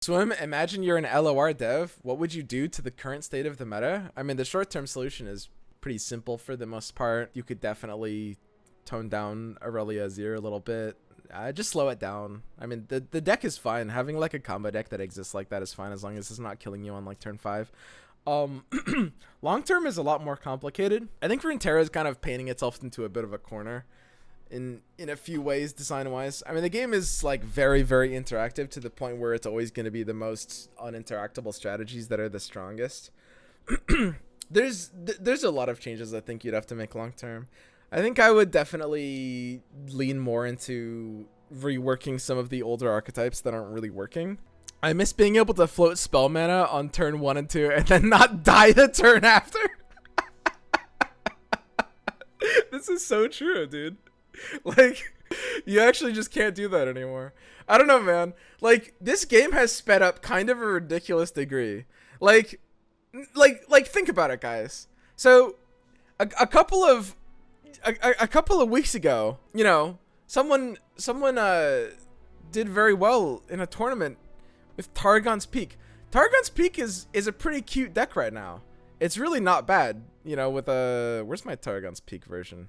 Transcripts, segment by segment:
Swim, imagine you're an LoR dev. What would you do to the current state of the meta? I mean, the short-term solution is pretty simple for the most part. You could definitely tone down Aurelia Azir a little bit. Just slow it down. I mean, the deck is fine. Having like a combo deck that exists like that is fine as long as it's not killing you on like turn 5. Long term is a lot more complicated. I think Runeterra is kind of painting itself into a bit of a corner in a few ways, design wise. I mean, the game is like very interactive to the point where it's always going to be the most uninteractable strategies that are the strongest. There's a lot of changes I think you'd have to make long term. I think I would definitely lean more into reworking some of the older archetypes that aren't really working. I miss being able to float spell mana on turn 1 and 2 and then not die the turn after. This is so true, dude. Like, you actually just can't do that anymore. I don't know, man. Like, this game has sped up kind of a ridiculous degree. Like think about it, guys. So, a couple of weeks ago, you know, someone did very well in a tournament with Targon's Peak. Targon's Peak is a pretty cute deck right now. It's really not bad, you know, with where's my Targon's Peak version?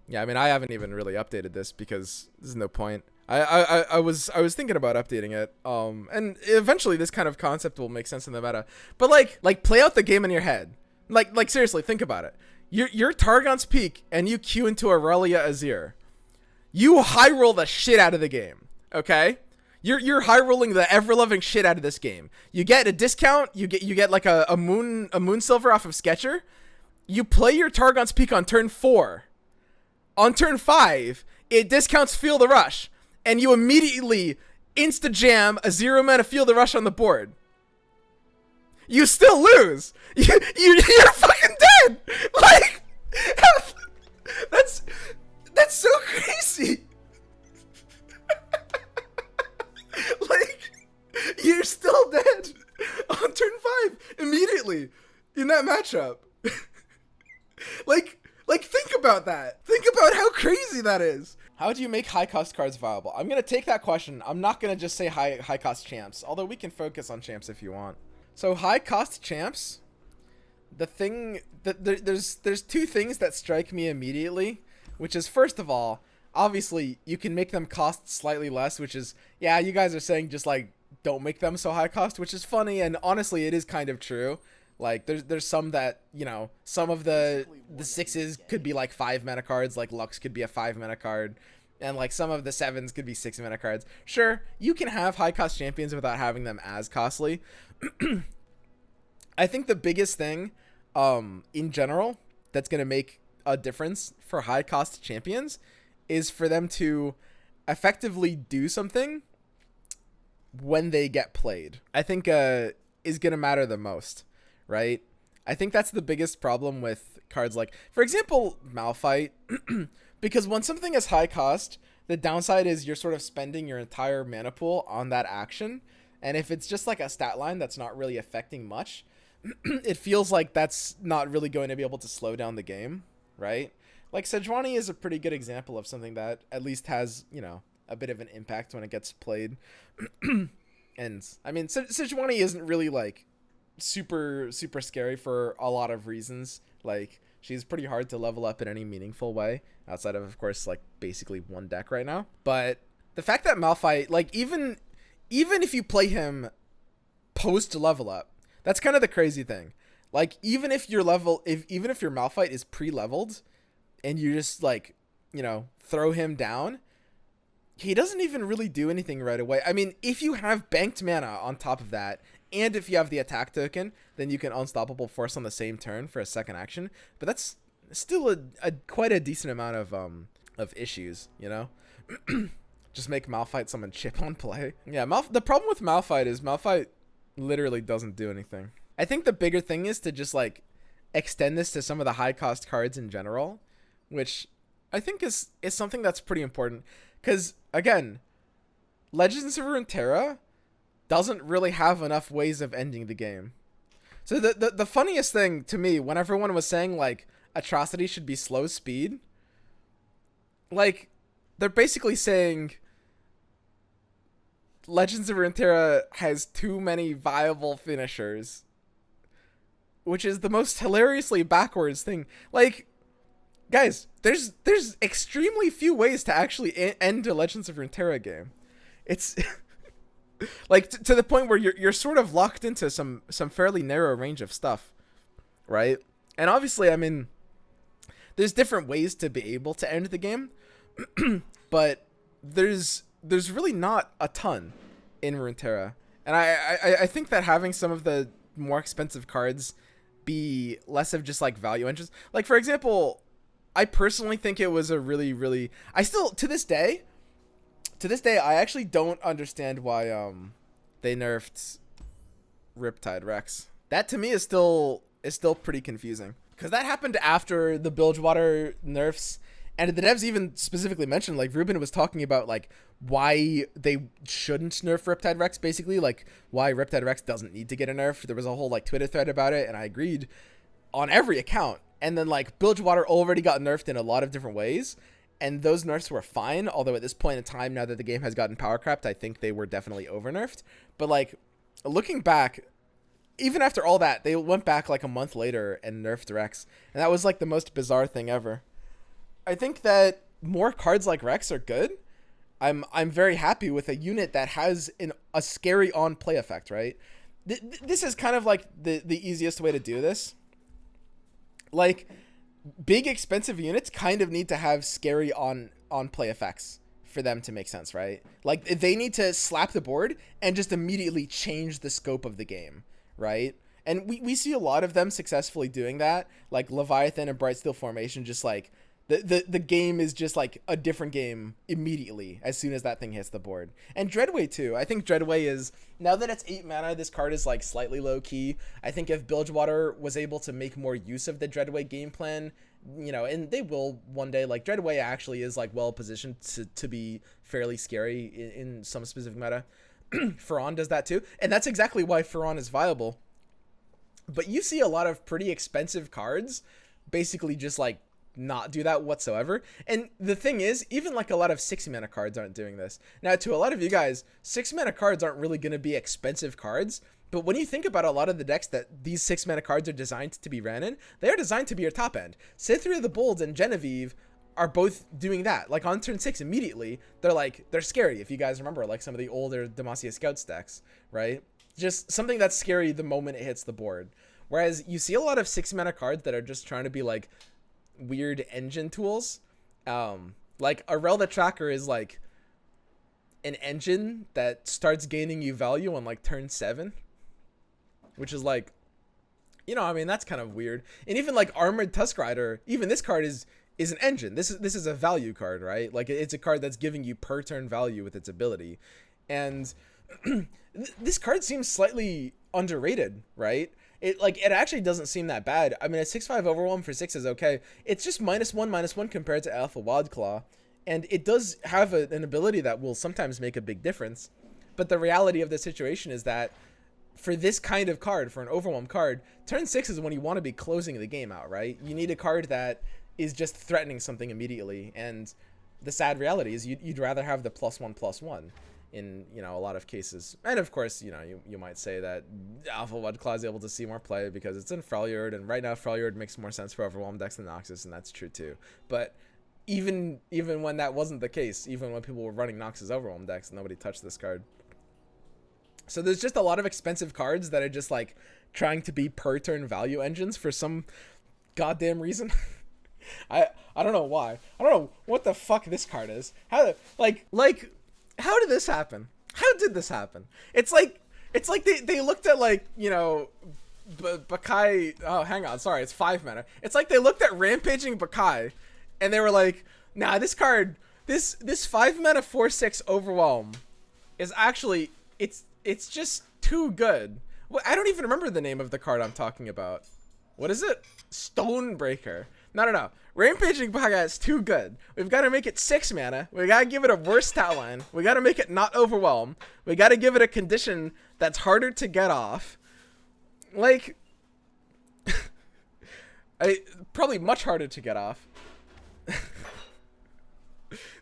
Yeah, I mean, I haven't even really updated this because there's no point. I was thinking about updating it. And eventually this kind of concept will make sense in the meta. But like play out the game in your head. Like seriously, think about it. You're Targon's Peak and you queue into Aurelia Azir. You high roll the shit out of the game, okay? You're high rolling the ever loving shit out of this game. You get a discount. You get like a moon silver off of Sketcher. You play your Targon's Peak on turn 4. On turn 5, it discounts Feel the Rush, and you immediately insta-jam a 0-mana Feel the Rush on the board. You still lose. You're fucking dead. Like, that's so crazy. Like, you're still dead on turn 5 immediately in that matchup. Like, think about that. Think about how crazy that is. How do you make high cost cards viable? I'm going to take that question. I'm not going to just say high cost champs, although we can focus on champs if you want. So high cost champs, the thing that there's two things that strike me immediately, which is, first of all, obviously you can make them cost slightly less, which is, yeah, you guys are saying just like don't make them so high cost, which is funny, and honestly it is kind of true. Like, there's some that, you know, some of the 6s could be like 5 mana cards, like Lux could be a 5 mana card, and like some of the 7s could be 6 mana cards. Sure, you can have high cost champions without having them as costly. I think the biggest thing in general that's going to make a difference for high cost champions is for them to effectively do something when they get played. I think is going to matter the most. Right? I think that's the biggest problem with cards like, for example, Malphite. Because when something is high cost, the downside is you're sort of spending your entire mana pool on that action. And if it's just like a stat line that's not really affecting much, it feels like that's not really going to be able to slow down the game, right? Like, Sejuani is a pretty good example of something that at least has, you know, a bit of an impact when it gets played. And, I mean, Sejuani isn't really, like, super scary for a lot of reasons. Like, she's pretty hard to level up in any meaningful way outside of course, like, basically one deck right now. But the fact that Malphite, like, even if you play him post level up, that's kind of the crazy thing. Like, even if your Malphite is pre-leveled and you just, like, you know, throw him down, he doesn't even really do anything right away. I mean, if you have banked mana on top of that, and if you have the attack token, then you can Unstoppable Force on the same turn for a second action. But that's still quite a decent amount of issues, you know? Just make Malphite summon chip on play. Yeah, the problem with Malphite is Malphite literally doesn't do anything. I think the bigger thing is to just, like, extend this to some of the high cost cards in general, which I think is something that's pretty important. Because, again, Legends of Runeterra doesn't really have enough ways of ending the game. So the funniest thing to me, when everyone was saying, like, Atrocity should be slow speed, like, they're basically saying Legends of Runeterra has too many viable finishers, which is the most hilariously backwards thing. Like, guys, there's extremely few ways to actually end a Legends of Runeterra game. It's like to the point where you're sort of locked into some fairly narrow range of stuff, right? And obviously, I mean, there's different ways to be able to end the game, but there's really not a ton in Runeterra. And I think that having some of the more expensive cards be less of just like value engines. Like, for example, I personally think it was a really I still to this day I actually don't understand why they nerfed Riptide Rex. That to me is still pretty confusing, because that happened after the Bilgewater nerfs, and the devs even specifically mentioned, like, Ruben was talking about like why they shouldn't nerf Riptide Rex, basically like why Riptide Rex doesn't need to get a nerf. There was a whole like Twitter thread about it, and I agreed on every account. And then like Bilgewater already got nerfed in a lot of different ways, and those nerfs were fine. Although at this point in time, now that the game has gotten power crept, I think they were definitely over nerfed. But like looking back, even after all that, they went back like a month later and nerfed Rex, and that was like the most bizarre thing ever. I think that more cards like Rex are good. I'm very happy with a unit that has a scary on play effect, right? This is kind of like the easiest way to do this. Like, big expensive units kind of need to have scary on play effects for them to make sense, right? Like, they need to slap the board and just immediately change the scope of the game, right? And we see a lot of them successfully doing that, like Leviathan and Brightsteel Formation. Just like the game is just like a different game immediately as soon as that thing hits the board. And Dreadway too. I think Dreadway is, now that it's 8 mana, this card is like slightly low key. I think if Bilgewater was able to make more use of the Dreadway game plan, you know, and they will one day, like Dreadway actually is like well positioned to be fairly scary in some specific meta. Faron does that too, and that's exactly why Faron is viable. But you see a lot of pretty expensive cards basically just like not do that whatsoever. And the thing is, even like a lot of 6 mana cards aren't doing this. Now, to a lot of you guys, 6 mana cards aren't really going to be expensive cards, but when you think about a lot of the decks that these 6 mana cards are designed to be ran in, they are designed to be your top end. Sithria of the Bold and Genevieve are both doing that. Like on turn 6 immediately, they're scary. If you guys remember, like some of the older Demacia Scouts decks, right? Just something that's scary the moment it hits the board. Whereas you see a lot of 6 mana cards that are just trying to be like weird engine tools. Like Arel the Tracker is like an engine that starts gaining you value on like turn 7, which is like, you know, I mean, that's kind of weird. And even like Armored Tusk Rider, even this card is an engine. This is a value card, right? Like it's a card that's giving you per turn value with its ability. And this card seems slightly underrated, right? It actually doesn't seem that bad. I mean, a 6/5 Overwhelm for 6 is okay. It's just -1/-1 compared to Alpha Wildclaw, and it does have an ability that will sometimes make a big difference. But the reality of the situation is that for this kind of card, for an Overwhelm card, turn 6 is when you want to be closing the game out, right? You need a card that is just threatening something immediately, and the sad reality is you'd rather have the +1/+1 in, you know, a lot of cases. And of course, you know, you might say that Alpha Wildclaw is able to see more play because it's in Freljord, and right now Freljord makes more sense for Overwhelm decks than Noxus, and that's true too. But even when that wasn't the case, even when people were running Noxus Overwhelm decks, nobody touched this card. So there's just a lot of expensive cards that are just like trying to be per turn value engines for some goddamn reason. I don't know why. I don't know what the fuck this card is. How how did this happen? How did this happen? It's like they looked at, like, you know, Bakai. Oh, hang on. Sorry, it's 5 mana. It's like they looked at Rampaging Bakai, and they were like, nah, this card, this 5 mana 4/6 Overwhelm is actually, it's just too good. Well, I don't even remember the name of the card I'm talking about. What is it? Stonebreaker. No. Rampaging Bakai is too good. We've got to make it 6 mana. We got to give it a worse stat line. We got to make it not Overwhelm. We got to give it a condition that's harder to get off. Like, probably much harder to get off.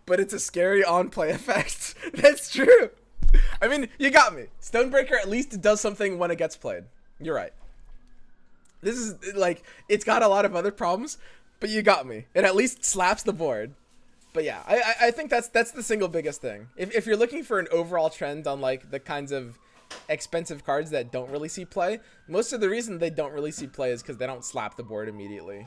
But it's a scary on-play effect. That's true. I mean, you got me. Stonebreaker at least does something when it gets played. You're right. This is like, it's got a lot of other problems, but you got me. It at least slaps the board. But yeah, I think that's the single biggest thing. If you're looking for an overall trend on like the kinds of expensive cards that don't really see play, most of the reason they don't really see play is because they don't slap the board immediately.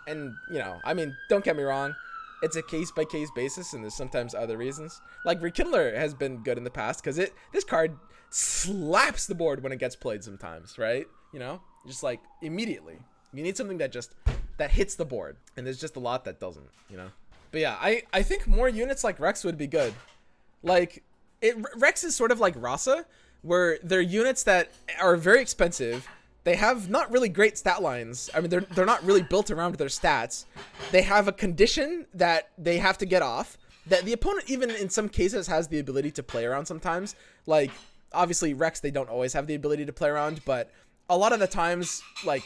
And, you know, I mean, don't get me wrong. It's a case-by-case basis, and there's sometimes other reasons. Like, Rekindler has been good in the past, because this card slaps the board when it gets played sometimes, right? You know? Just, like, immediately. You need something that hits the board, and there's just a lot that doesn't, you know? But yeah, I think more units like Rex would be good. Like, Rex is sort of like Rasa, where they're units that are very expensive. They have not really great stat lines. I mean, they're not really built around their stats. They have a condition that they have to get off, that the opponent even in some cases has the ability to play around sometimes. Like, obviously, Rex, they don't always have the ability to play around, but a lot of the times, like,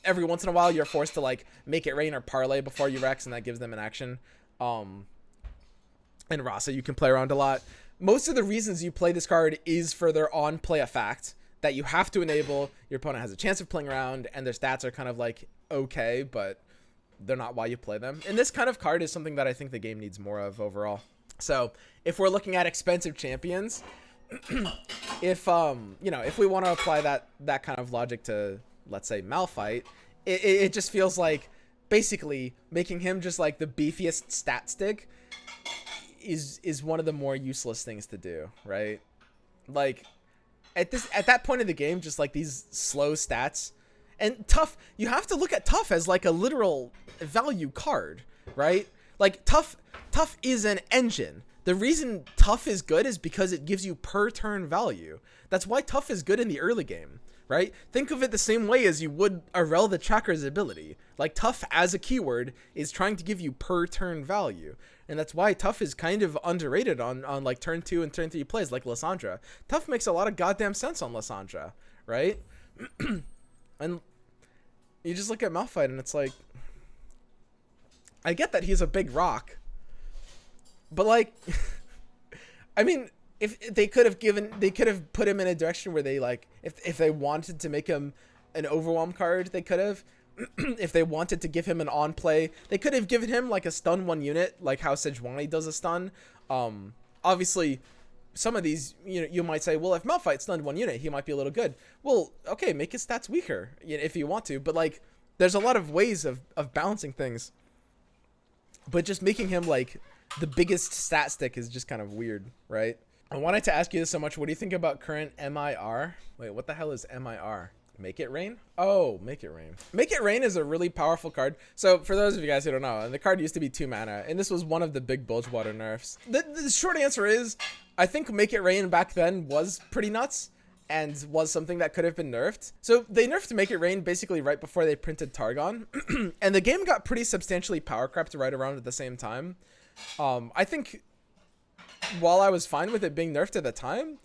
every once in a while, you're forced to, like, make it rain or parlay before you Rex, and that gives them an action. And Rasa, you can play around a lot. Most of the reasons you play this card is for their on-play effect that you have to enable. Your opponent has a chance of playing around, and their stats are kind of like okay, but they're not why you play them. And this kind of card is something that I think the game needs more of overall. So if we're looking at expensive champions, if you know, if we want to apply that kind of logic to, let's say, Malphite, it just feels like basically making him just like the beefiest stat stick is one of the more useless things to do, right? Like, at that point in the game, just like these slow stats. And Tough, you have to look at Tough as like a literal value card, right? Like, Tough is an engine. The reason Tough is good is because it gives you per turn value. That's why Tough is good in the early game, right? Think of it the same way as you would Arel the Tracker's ability. Like, Tough as a keyword is trying to give you per turn value. And that's why Tough is kind of underrated on like turn 2 and turn 3 plays like Lysandra. Tough makes a lot of goddamn sense on Lysandra, right? And you just look at Malphite and it's like, I get that he's a big rock, but like, I mean, if they could have put him in a direction where they like, if they wanted to make him an overwhelm card, they could have. If they wanted to give him an on play, they could have given him like a stun 1 unit, like how Sejuani does a stun. Obviously, some of these, you might say, well, if Malphite stunned 1 unit, he might be a little good. Well, okay, make his stats weaker, if you want to, but like, there's a lot of ways of balancing things. But just making him like the biggest stat stick is just kind of weird, right? I wanted to ask you this so much. What do you think about current MIR? Wait, what the hell is MIR? Make It Rain? Oh, Make It Rain. Make It Rain is a really powerful card. So for those of you guys who don't know, the card used to be 2 mana, and this was one of the big Bilgewater nerfs. The short answer is, I think Make It Rain back then was pretty nuts, and was something that could have been nerfed. So they nerfed Make It Rain basically right before they printed Targon, and the game got pretty substantially power crept right around at the same time. I think while I was fine with it being nerfed at the time,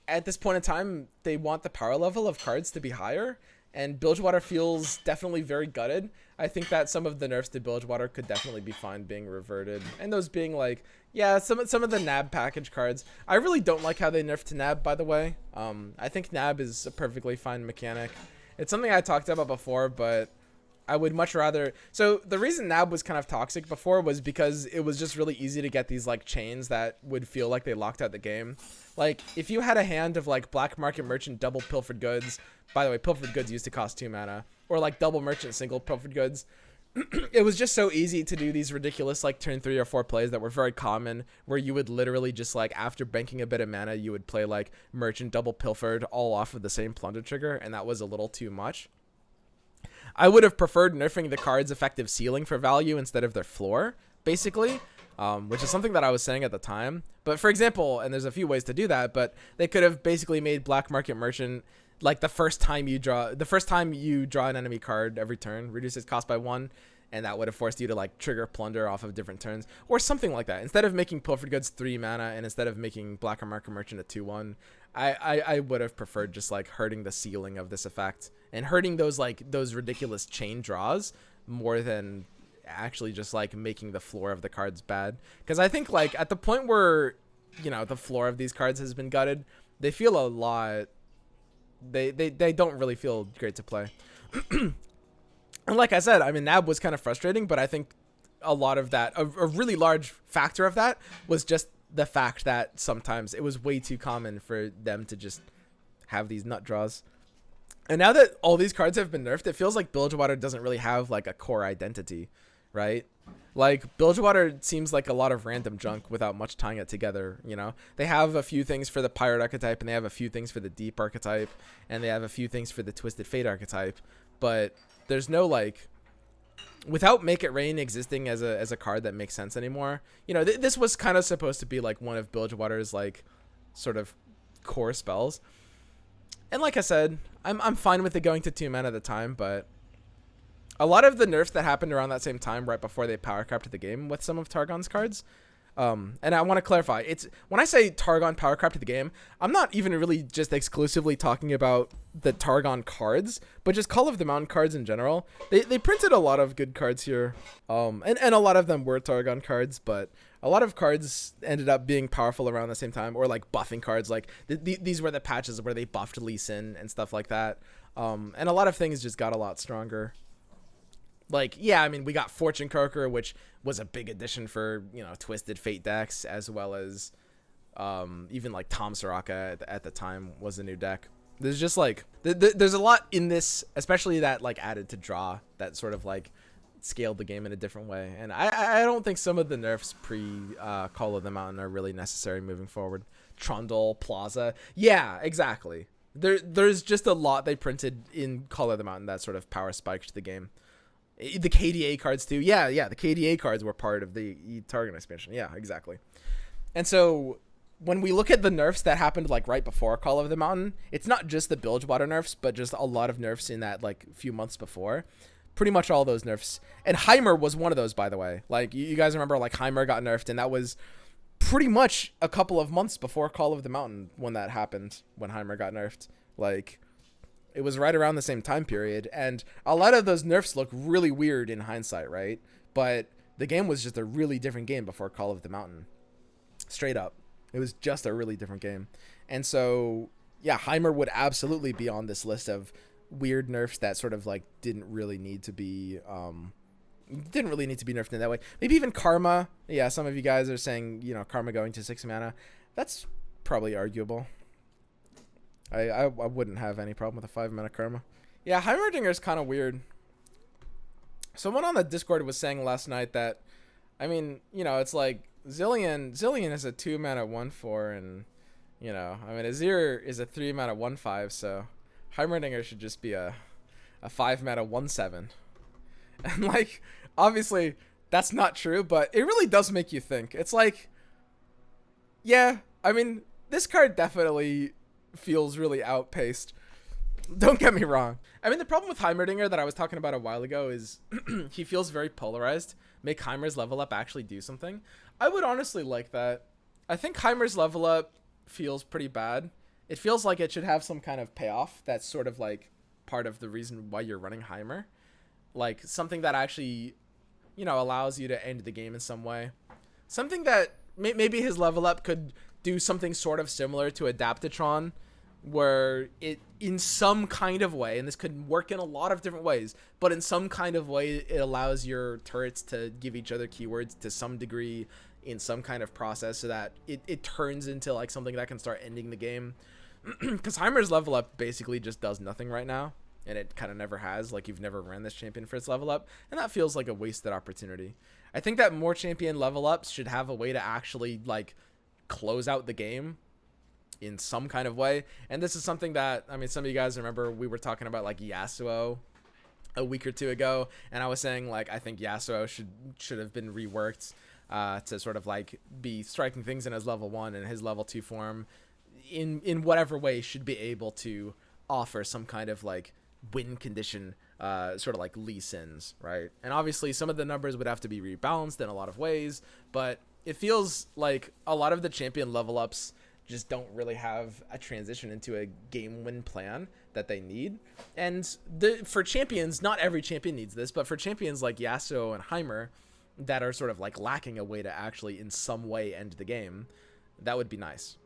at this point in time, they want the power level of cards to be higher, and Bilgewater feels definitely very gutted. I think that some of the nerfs to Bilgewater could definitely be fine being reverted, and those being like, yeah, some of the NAB package cards. I really don't like how they nerfed NAB, by the way. I think NAB is a perfectly fine mechanic. It's something I talked about before, but I would much rather. So the reason NAB was kind of toxic before was because it was just really easy to get these like chains that would feel like they locked out the game. Like, if you had a hand of like Black Market Merchant double Pilfered Goods, by the way, Pilfered Goods used to cost 2 mana, or like double Merchant single Pilfered Goods, it was just so easy to do these ridiculous like turn 3 or 4 plays that were very common, where you would literally just like, after banking a bit of mana, you would play like Merchant double Pilfered all off of the same plunder trigger, and that was a little too much. I would have preferred nerfing the card's effective ceiling for value instead of their floor, basically. Which is something that I was saying at the time. But for example, and there's a few ways to do that, but they could have basically made Black Market Merchant like the first time you draw an enemy card every turn, reduce its cost by 1, and that would have forced you to like trigger plunder off of different turns, or something like that. Instead of making Pilfered Goods 3 mana, and instead of making Black Market Merchant a 2/1, I would have preferred just like hurting the ceiling of this effect and hurting those ridiculous chain draws more than actually just like making the floor of the cards bad. Because I think like at the point where the floor of these cards has been gutted, they feel a lot. They don't really feel great to play. And like I said, I mean, Nab was kind of frustrating, but I think a lot of that, a really large factor of that, was just the fact that sometimes it was way too common for them to just have these nut draws. And now that all these cards have been nerfed, it feels like Bilgewater doesn't really have like a core identity, right? Like Bilgewater seems like a lot of random junk without much tying it together, They have a few things for the Pirate archetype, and they have a few things for the Deep archetype, and they have a few things for the Twisted Fate archetype, but there's no like, without Make It Rain existing as a card that makes sense anymore. This was kind of supposed to be like one of Bilgewater's like sort of core spells. And like I said, I'm fine with it going to 2 mana at a time, but a lot of the nerfs that happened around that same time, right before they power crafted the game with some of Targon's cards. And I want to clarify, it's when I say Targon power crafted the game, I'm not even really just exclusively talking about the Targon cards, but just Call of the Mountain cards in general. They printed a lot of good cards here, and a lot of them were Targon cards, but a lot of cards ended up being powerful around the same time, or like buffing cards. Like these were the patches where they buffed Lee Sin and stuff like that. And a lot of things just got a lot stronger. Like, yeah, I mean, we got Fortune Croaker, which was a big addition for, Twisted Fate decks, as well as even like Tom Soraka at the time was a new deck. There's just like, there's a lot in this, especially that like added to draw, that sort of like scaled the game in a different way. And I don't think some of the nerfs pre Call of the Mountain are really necessary moving forward. Trundle, Plaza. Yeah, exactly. There's just a lot they printed in Call of the Mountain that sort of power spiked the game. The KDA cards too. Yeah, the KDA cards were part of the Targon expansion. Yeah, exactly. And so when we look at the nerfs that happened like right before Call of the Mountain, it's not just the Bilgewater nerfs, but just a lot of nerfs in that like few months before. Pretty much all those nerfs. And Heimer was one of those, by the way. Like you guys remember like Heimer got nerfed, and that was pretty much a couple of months before Call of the Mountain when that happened, when Heimer got nerfed. Like, it was right around the same time period, and a lot of those nerfs look really weird in hindsight, right? But the game was just a really different game before Call of the Mountain. Straight up. It was just a really different game. And so, yeah, Heimer would absolutely be on this list of weird nerfs that sort of like didn't really need to be nerfed in that way. Maybe even Karma. Yeah, some of you guys are saying, Karma going to 6 mana. That's probably arguable. I wouldn't have any problem with a 5 mana Karma. Yeah, Heimerdinger is kind of weird. Someone on the Discord was saying last night that, I mean, it's like Zillion is a 2 mana 1/4, and Azir is a 3 mana 1/5, so Heimerdinger should just be a 5 mana 1/7. And like, obviously that's not true, but it really does make you think. It's like, yeah, I mean, this card definitely feels really outpaced. Don't get me wrong. I mean, the problem with Heimerdinger that I was talking about a while ago is he feels very polarized. Make Heimer's level up actually do something. I would honestly like that. I think Heimer's level up feels pretty bad. It feels like it should have some kind of payoff that's sort of like part of the reason why you're running Heimer. Like something that actually, allows you to end the game in some way. Something that maybe his level up could do something sort of similar to Adaptatron, where it, in some kind of way, and this could work in a lot of different ways, but in some kind of way, it allows your turrets to give each other keywords to some degree in some kind of process, so that it turns into like something that can start ending the game. Because Heimer's level up basically just does nothing right now, and it kind of never has. Like, you've never ran this champion for its level up, and that feels like a wasted opportunity. I think that more champion level ups should have a way to actually like close out the game in some kind of way. And this is something that, I mean, some of you guys remember we were talking about like Yasuo a week or two ago, and I was saying like I think Yasuo should have been reworked to sort of like be striking things in his level 1, and his level 2 form in whatever way should be able to offer some kind of like win condition, sort of like Lee Sin's, right? And obviously some of the numbers would have to be rebalanced in a lot of ways, but it feels like a lot of the champion level ups just don't really have a transition into a game win plan that they need. And for champions, not every champion needs this, but for champions like Yasuo and Heimer that are sort of like lacking a way to actually in some way end the game, That would be nice.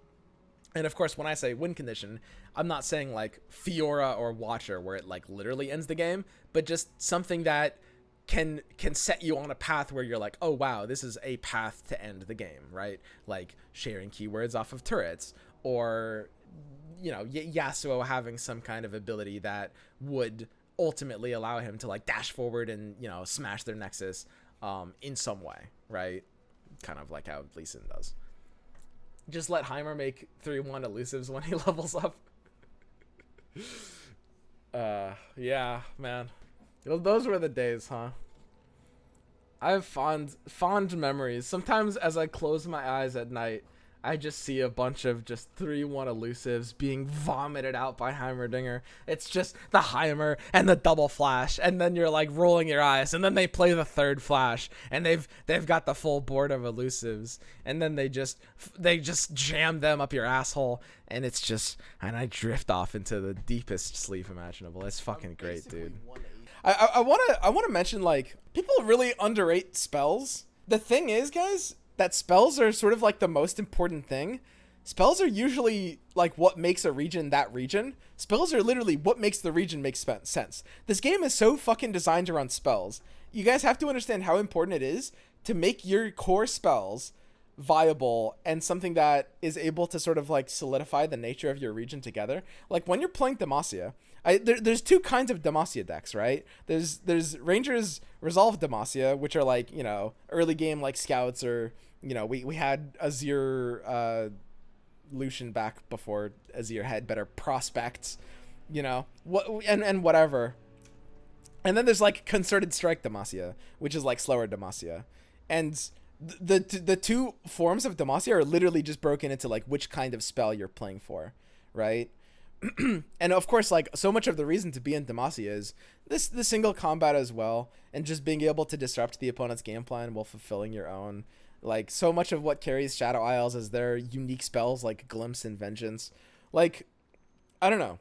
And of course, when I say win condition, I'm not saying like Fiora or Watcher where it like literally ends the game, but just something that can set you on a path where you're like, oh wow, this is a path to end the game, right? Like sharing keywords off of turrets, or you know, Yasuo having some kind of ability that would ultimately allow him to like dash forward and, you know, smash their nexus in some way, right? Kind of like how Lee Sin does. Just let Heimer make 3-1 elusives when he levels up. Yeah, man. Those were the days, huh? I have fond memories. Sometimes as I close my eyes at night, I just see a bunch of just 3-1 elusives being vomited out by Heimerdinger. It's just the Heimer and the double flash, and then you're like rolling your eyes, and then they play the third flash, and they've got the full board of elusives, and then they just jam them up your asshole, and it's just, and I drift off into the deepest sleep imaginable. It's fucking great, dude. I wanna mention, like, people really underrate spells. The thing is, guys, that spells are sort of like the most important thing. Spells are usually like what makes a region that region. Spells are literally what makes the region make sense. This game is so fucking designed around spells. You guys have to understand how important it is to make your core spells viable and something that is able to sort of like solidify the nature of your region together. Like when you're playing Demacia, there's two kinds of Demacia decks, right? There's Rangers Resolve Demacia, which are like, you know, early game like scouts, or, you know, we had Azir Lucian back before Azir had better prospects, you know, and whatever. And then there's like Concerted Strike Demacia, which is like slower Demacia. And the two forms of Demacia are literally just broken into like which kind of spell you're playing for, right? And of course, like, so much of the reason to be in Demacia is the single combat as well, and just being able to disrupt the opponent's game plan while fulfilling your own. Like, so much of what carries Shadow Isles is their unique spells like Glimpse and Vengeance. Like, I don't know.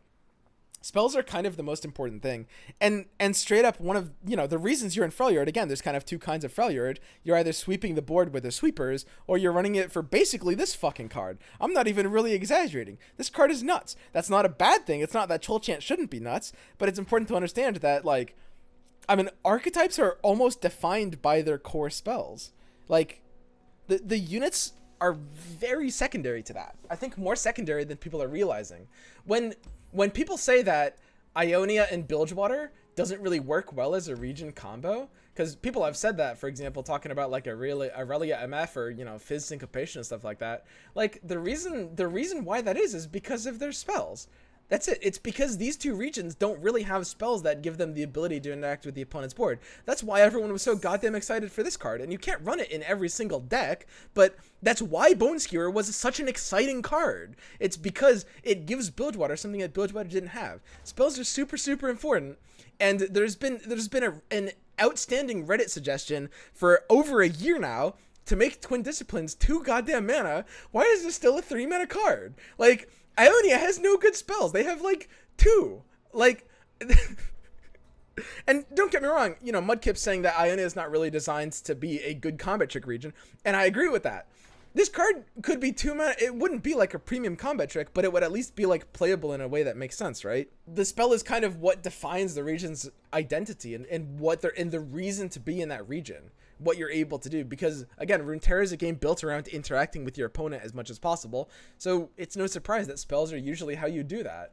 Spells are kind of the most important thing. And straight up, one of, you know, the reasons you're in Freljord, again, there's kind of two kinds of Freljord. You're either sweeping the board with the sweepers, or you're running it for basically this fucking card. I'm not even really exaggerating. This card is nuts. That's not a bad thing. It's not that Cholchant shouldn't be nuts, but it's important to understand that, like, I mean, archetypes are almost defined by their core spells. Like, the units are very secondary to that. I think more secondary than people are realizing. When people say that Ionia and Bilgewater doesn't really work well as a region combo, because people have said that, for example, talking about like Aurelia MF or, you know, Fizz Syncopation and stuff like that. Like, the reason why that is because of their spells. That's it. It's because these two regions don't really have spells that give them the ability to interact with the opponent's board. That's why everyone was so goddamn excited for this card. And you can't run it in every single deck, but that's why Bone Skewer was such an exciting card. It's because it gives Bilgewater something that Bilgewater didn't have. Spells are super, super important. And there's been an outstanding Reddit suggestion for over a year now to make Twin Disciplines 2 goddamn mana. Why is this still a 3 mana card? Like, Ionia has no good spells. They have like 2. Like, and don't get me wrong, you know, Mudkip's saying that Ionia is not really designed to be a good combat trick region, and I agree with that. This card could be 2 mana. It wouldn't be like a premium combat trick, but it would at least be like playable in a way that makes sense, right? The spell is kind of what defines the region's identity and what the reason to be in that region. What you're able to do, because again, Runeterra is a game built around interacting with your opponent as much as possible, so it's no surprise that spells are usually how you do that.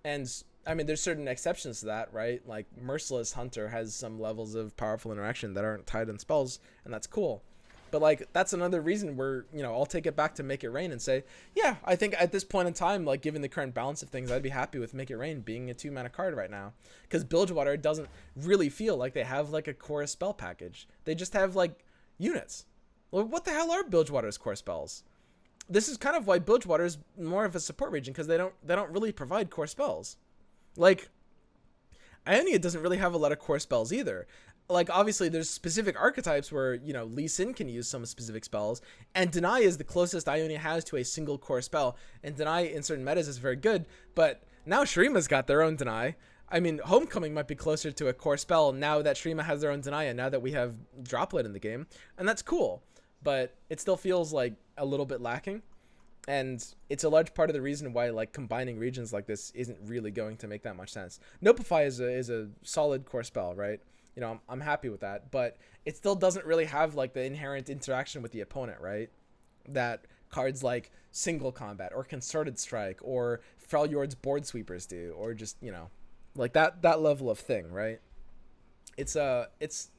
And I mean, there's certain exceptions to that, right? Like Merciless Hunter has some levels of powerful interaction that aren't tied in spells, and that's cool. But like, that's another reason where, you know, I'll take it back to Make It Rain and say, yeah, I think at this point in time, like, given the current balance of things, I'd be happy with Make It Rain being a 2 mana card right now, because Bilgewater doesn't really feel like they have like a core spell package. They just have like units. Well, what the hell are Bilgewater's core spells? This is kind of why Bilgewater is more of a support region, because they don't really provide core spells. Like, Ionia doesn't really have a lot of core spells either. Like, obviously, there's specific archetypes where, you know, Lee Sin can use some specific spells, and Deny is the closest Ionia has to a single core spell, and Deny in certain metas is very good, but now Shurima's got their own Deny. I mean, Homecoming might be closer to a core spell now that Shurima has their own Deny, and now that we have Droplet in the game, and that's cool, but it still feels like a little bit lacking. And it's a large part of the reason why like combining regions like this isn't really going to make that much sense. Notify is a solid core spell, right? You know, I'm happy with that, but it still doesn't really have like the inherent interaction with the opponent, right? That cards like single combat or concerted strike or Freljord's board sweepers do, or just, you know, like that level of thing, right? It's a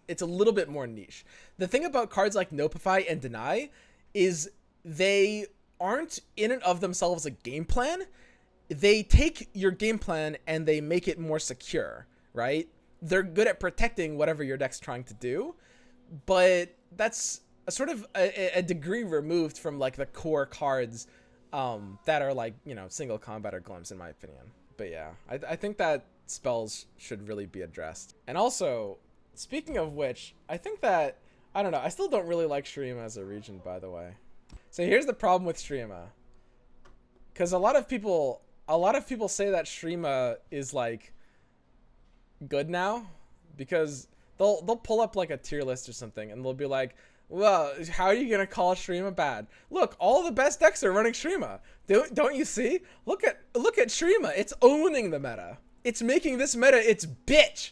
little bit more niche. The thing about cards like Notify and Deny is they aren't in and of themselves a game plan. They take your game plan and they make it more secure, right? They're good at protecting whatever your deck's trying to do, but that's a sort of a degree removed from like the core cards that are like, you know, single combat or glimpse, in my opinion. But yeah, I think that spells should really be addressed. And also, speaking of which, I think that, I don't know, I still don't really like Shurima as a region, by the way. So here's the problem with Shurima, because a lot of people say that Shurima is like good now, because they'll pull up like a tier list or something and they'll be like, well, how are you gonna call Shurima bad? Look, all the best decks are running Shurima. Don't you see? Look at Shurima. It's owning the meta. It's making this meta its bitch.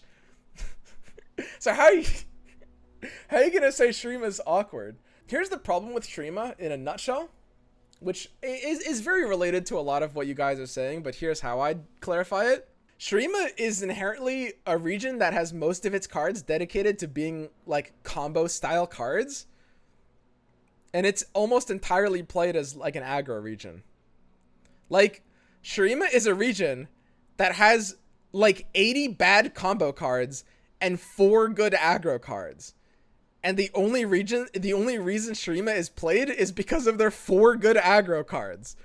So how are you gonna say Shurima's awkward? Here's the problem with Shurima in a nutshell, which is very related to a lot of what you guys are saying, but here's how I'd clarify it. Shurima is inherently a region that has most of its cards dedicated to being like combo style cards, and it's almost entirely played as like an aggro region. Like, Shurima is a region that has like 80 bad combo cards and 4 good aggro cards. And the only reason Shurima is played is because of their 4 good aggro cards.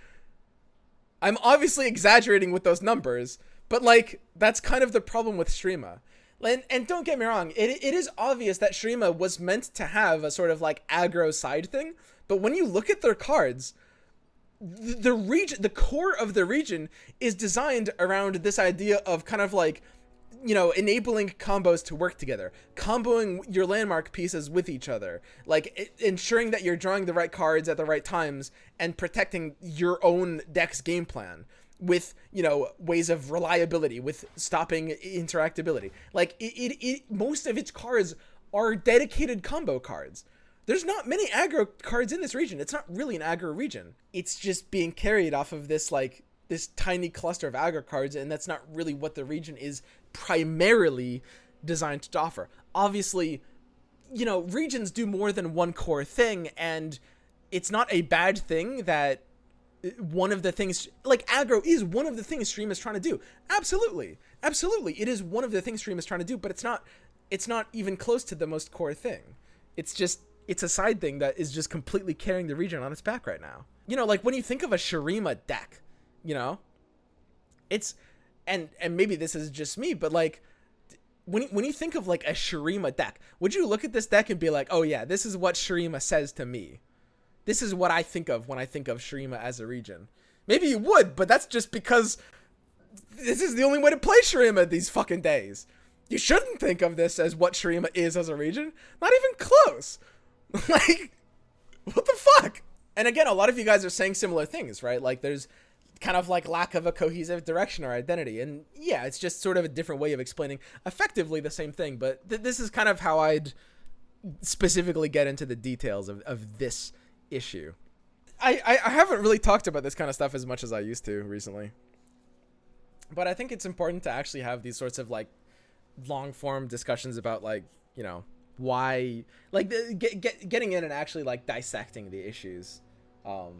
I'm obviously exaggerating with those numbers, but like, that's kind of the problem with Shurima. And don't get me wrong, it is obvious that Shurima was meant to have a sort of like aggro side thing, but when you look at their cards, the core of the region is designed around this idea of kind of like, you know, enabling combos to work together, comboing your landmark pieces with each other, like ensuring that you're drawing the right cards at the right times and protecting your own deck's game plan with, you know, ways of reliability, with stopping interactability. Like most of its cards are dedicated combo cards. There's not many aggro cards in this region. It's not really an aggro region. It's just being carried off of this like this tiny cluster of aggro cards, and that's not really what the region is primarily designed to offer. Obviously, you know, regions do more than one core thing, and it's not a bad thing that one of the things, like aggro is one of the things Stream is trying to do. Absolutely. It is one of the things Stream is trying to do, but it's not even close to the most core thing. It's a side thing that is just completely carrying the region on its back right now. You know, like when you think of a Shurima deck, you know, it's, and maybe this is just me, but like when you think of like a Shurima deck, would you look at this deck and be like, oh yeah, this is what Shurima says to me? This is what I think of when I think of Shurima as a region. Maybe you would, but that's just because this is the only way to play Shurima these fucking days. You shouldn't think of this as what Shurima is as a region. Not even close. Like, what the fuck? And again, a lot of you guys are saying similar things, right? Like, there's kind of like lack of a cohesive direction or identity. And yeah, it's just sort of a different way of explaining effectively the same thing. But this is kind of how I'd specifically get into the details of this issue. I haven't really talked about this kind of stuff as much as I used to recently. But I think it's important to actually have these sorts of like long form discussions about like, you know, why, like getting in and actually like dissecting the issues.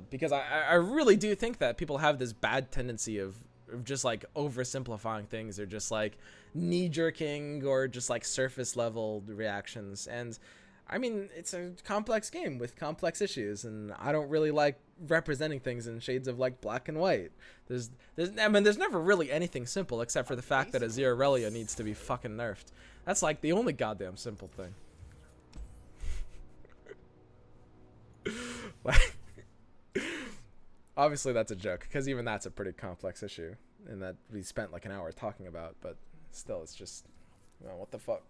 Because I really do think that people have this bad tendency of just like oversimplifying things, or just like knee jerking, or just like surface level reactions. And I mean, it's a complex game with complex issues, and I don't really like representing things in shades of like black and white. There's never really anything simple except for the fact that Azir Aurelia needs to be fucking nerfed. That's like the only goddamn simple thing. Like, obviously that's a joke, because even that's a pretty complex issue, and that we spent like an hour talking about, but still, it's just, well, what the fuck.